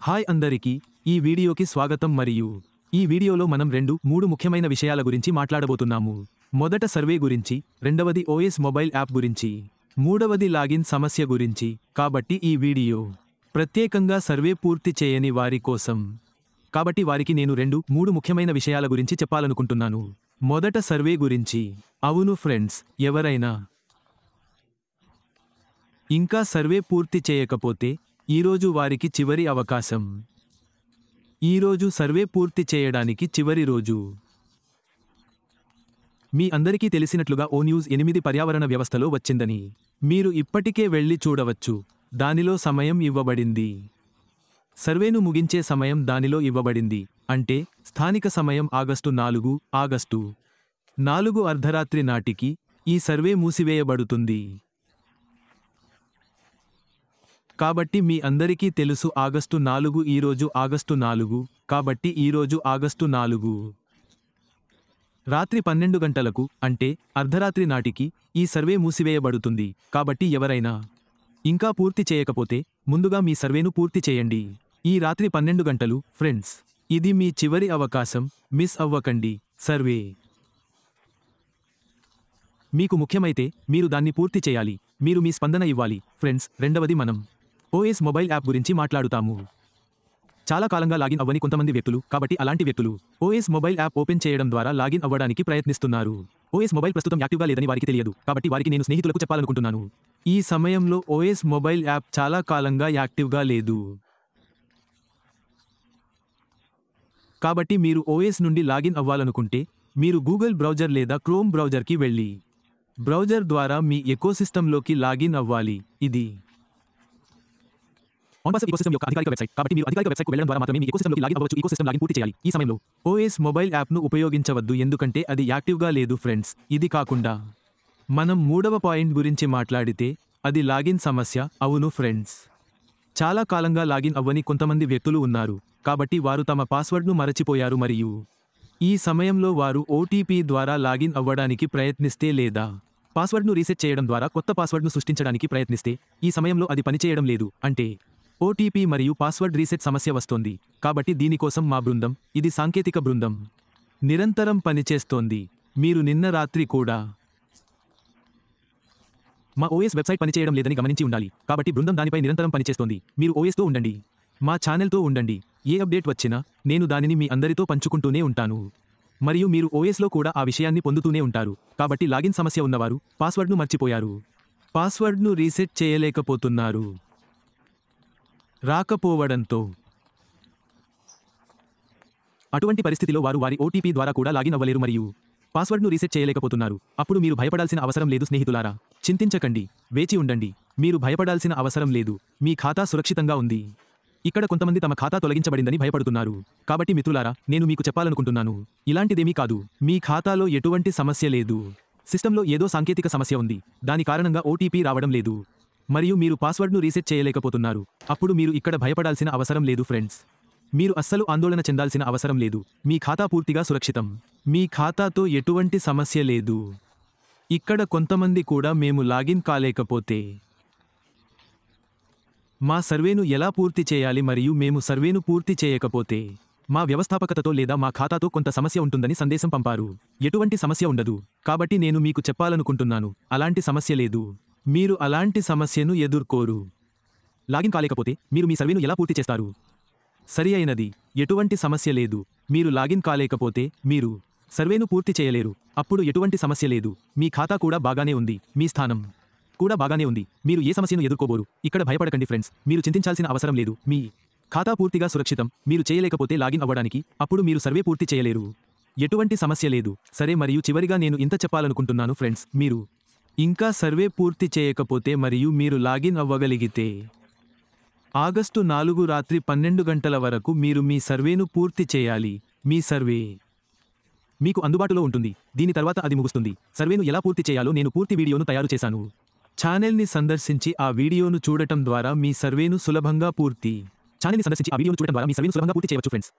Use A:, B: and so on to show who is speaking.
A: Hi అందరికీ, ఈ వీడియోకి స్వాగతం మరియు ఈ వీడియోలో మనం 3 ముఖ్యమైన విషయాల గురించి మాట్లాడబోతున్నాము. మొదట సర్వే గురించి, రెండవది ఓఎస్ మొబైల్ యాప్ గురించి, మూడవది లాగిన్ సమస్య గురించి. కాబట్టి ఈ వీడియో ప్రత్యేకంగా సర్వే పూర్తి చేయని వారి కోసం. కాబట్టి వారికి నేను 3 ముఖ్యమైన విషయాల గురించి చెప్పాలనుకుంటున్నాను. మొదట సర్వే గురించి. అవును ఫ్రెండ్స్, ఎవరైనా ఇంకా సర్వే పూర్తి చేయకపోతే ఈరోజు వారికి చివరి అవకాశం. ఈరోజు సర్వే పూర్తి చేయడానికి చివరి రోజు. మీ అందరికీ తెలిసినట్లుగా ఓ న్యూస్ 8 పర్యావరణ వ్యవస్థలో వచ్చిందని మీరు ఇప్పటికే వెళ్ళి చూడవచ్చు. దానిలో సమయం ఇవ్వబడింది. సర్వేను ముగించే సమయం దానిలో ఇవ్వబడింది. అంటే స్థానిక సమయం ఆగస్టు 4 అర్ధరాత్రి నాటికి ఈ సర్వే మూసివేయబడుతుంది. కాబట్టి మీ అందరికీ తెలుసు ఆగస్టు 4 ఈరోజు ఆగస్టు 4. కాబట్టి ఈరోజు ఆగస్టు 4 రాత్రి 12 గంటలకు అంటే అర్ధరాత్రి నాటికి ఈ సర్వే మూసివేయబడుతుంది. కాబట్టి ఎవరైనా ఇంకా పూర్తి చేయకపోతే ముందుగా మీ సర్వేను పూర్తి చేయండి. ఈ రాత్రి 12 గంటలు ఫ్రెండ్స్. ఇది మీ చివరి అవకాశం. మిస్ అవ్వకండి. సర్వే మీకు ముఖ్యమైతే మీరు దాన్ని పూర్తి చేయాలి. మీరు మీ స్పందన ఇవ్వాలి. ఫ్రెండ్స్, రెండవది మనం ఓఎస్ మొబైల్ యాప్ గురించి మాట్లాడుతాము. చాలా కాలంగా లాగిన్ అవ్వని కొంతమంది వ్యక్తులు, కాబట్టి అలాంటి వ్యక్తులు ఓఎస్ మొబైల్ యాప్ ఓపెన్ చేయడం ద్వారా లాగిన్ అవ్వడానికి ప్రయత్నిస్తున్నారు. ఓఎస్ మొబైల్ ప్రస్తుతం యాక్టివ్గా లేదని వారికి తెలియదు. కాబట్టి వారికి నేను స్నేహితులకు చెప్పాలనుకుంటున్నాను. ఈ సమయంలో ఓఎస్ మొబైల్ యాప్ చాలా కాలంగా యాక్టివ్గా లేదు. కాబట్టి మీరు ఓఎస్ నుండి లాగిన్ అవ్వాలనుకుంటే మీరు గూగుల్ బ్రౌజర్ లేదా క్రోమ్ బ్రౌజర్కి వెళ్ళి బ్రౌజర్ ద్వారా మీ ఎకోసిస్టంలోకి లాగిన్ అవ్వాలి. ఇది OnPassive ఎకోసిస్టమ్ యొక్క అధికారిక వెబ్సైట్. కాబట్టి మీరు అధికారిక వెబ్సైట్కు వెళ్ళడం ద్వారా మాత్రమే మీ ఎకోసిస్టంలోకి లాగిన్ అవ్వవచ్చు. ఎకోసిస్టమ్ లాగిన్ పూర్తి చేయాలి. ఈ సమయంలో ఓఎస్ మొబైల్ యాప్ను ఉపయోగించవద్దు, ఎందుకంటే అది యాక్టివ్గా లేదు ఫ్రెండ్స్. ఇది కాకుండా మనం మూడవ పాయింట్ గురించి మాట్లాడితే అది లాగిన్ సమస్య. అవును ఫ్రెండ్స్, చాలా కాలంగా లాగిన్ అవ్వని కొంతమంది వ్యక్తులు ఉన్నారు. కాబట్టి వారు తమ పాస్వర్డ్ను మరచిపోయారు మరియు ఈ సమయంలో వారు ఓటీపీ ద్వారా లాగిన్ అవ్వడానికి ప్రయత్నిస్తే లేదా పాస్వర్డ్ను రీసెట్ చేయడం ద్వారా కొత్త పాస్వర్డ్ను సృష్టించడానికి ప్రయత్నిస్తే ఈ సమయంలో అది పనిచేయడం లేదు. అంటే ఓటీపీ మరియు పాస్వర్డ్ రీసెట్ సమస్య వస్తోంది. కాబట్టి దీనికోసం మా బృందం, ఇది సాంకేతిక బృందం, నిరంతరం పనిచేస్తోంది. మీరు నిన్న రాత్రి కూడా మా ఓఎస్ వెబ్సైట్ పనిచేయడం లేదని గమనించి ఉండాలి. కాబట్టి బృందం దానిపై నిరంతరం పనిచేస్తోంది. మీరు ఓఎస్తో ఉండండి, మా ఛానెల్తో ఉండండి. ఏ అప్డేట్ వచ్చినా నేను దానిని మీ అందరితో పంచుకుంటూనే ఉంటాను. మరియు మీరు ఓఎస్లో కూడా ఆ విషయాన్ని పొందుతూనే ఉంటారు. కాబట్టి లాగిన్ సమస్య ఉన్నవారు పాస్వర్డ్ను మర్చిపోయారు, పాస్వర్డ్ను రీసెట్ చేయలేకపోతున్నారు. రాకపోవడంతో అటువంటి పరిస్థితిలో వారు వారి ఓటీపీ ద్వారా కూడా లాగిన్ అవ్వలేరు మరియు పాస్వర్డ్ను రీసెట్ చేయలేకపోతున్నారు. అప్పుడు మీరు భయపడాల్సిన అవసరం లేదు స్నేహితులారా. చింతించకండి, వేచి ఉండండి. మీరు భయపడాల్సిన అవసరం లేదు. మీ ఖాతా సురక్షితంగా ఉంది. ఇక్కడ కొంతమంది తమ ఖాతా తొలగించబడిందని భయపడుతున్నారు. కాబట్టి మిత్రులారా, నేను మీకు చెప్పాలనుకుంటున్నాను, ఇలాంటిదేమీ కాదు. మీ ఖాతాలో ఎటువంటి సమస్య లేదు. సిస్టంలో ఏదో సాంకేతిక సమస్య ఉంది. దాని కారణంగా ఓటీపీ రావడం లేదు మరియు మీరు పాస్వర్డ్ను రీసెట్ చేయలేకపోతున్నారు. అప్పుడు మీరు ఇక్కడ భయపడాల్సిన అవసరం లేదు ఫ్రెండ్స్. మీరు అస్సలు ఆందోళన చెందాల్సిన అవసరం లేదు. మీ ఖాతా పూర్తిగా సురక్షితం. మీ ఖాతాతో ఎటువంటి సమస్య లేదు. ఇక్కడ కొంతమంది కూడా మేము లాగిన్ కాలేకపోతే మా సర్వేను ఎలా పూర్తి చేయాలి మరియు మేము సర్వేను పూర్తి చేయకపోతే మా వ్యవస్థాపకతతో లేదా మా ఖాతాతో కొంత సమస్య ఉంటుందని సందేశం పంపారు. ఎటువంటి సమస్య ఉండదు. కాబట్టి నేను మీకు చెప్పాలనుకుంటున్నాను, అలాంటి సమస్య లేదు. మీరు అలాంటి సమస్యను ఎదుర్కోరు. లాగిన్ కాలేకపోతే మీరు మీ సర్వేను ఎలా పూర్తి చేస్తారు? సరి అయినది, ఎటువంటి సమస్య లేదు. మీరు లాగిన్ కాలేకపోతే మీరు సర్వేను పూర్తి చేయలేరు. అప్పుడు ఎటువంటి సమస్య లేదు. మీ ఖాతా కూడా బాగానే ఉంది. మీ స్థానం కూడా బాగానే ఉంది. మీరు ఏ సమస్యను ఎదుర్కోబోరు. ఇక్కడ భయపడకండి ఫ్రెండ్స్. మీరు చింతించాల్సిన అవసరం లేదు. మీ ఖాతా పూర్తిగా సురక్షితం. మీరు చేయలేకపోతే లాగిన్ అవ్వడానికి అప్పుడు మీరు సర్వే పూర్తి చేయలేరు. ఎటువంటి సమస్య లేదు. సరే, మరియు చివరిగా నేను ఇంత చెప్పాలనుకుంటున్నాను ఫ్రెండ్స్. మీరు ఇంకా సర్వే పూర్తి చేయకపోతే మరియు మీరు లాగిన్ అవ్వగలిగితే ఆగస్టు 4 రాత్రి 12 గంటల వరకు మీరు మీ సర్వేను పూర్తి చేయాలి. మీ సర్వే మీకు అందుబాటులో ఉంటుంది. దీని తర్వాత అది ముగుస్తుంది. సర్వేను ఎలా పూర్తి చేయాలో నేను పూర్తి వీడియోను తయారు చేశాను. ఛానెల్ని సందర్శించి ఆ వీడియోను చూడటం ద్వారా మీ సర్వేను సులభంగా పూర్తి చేయవచ్చు ఫ్రెండ్స్.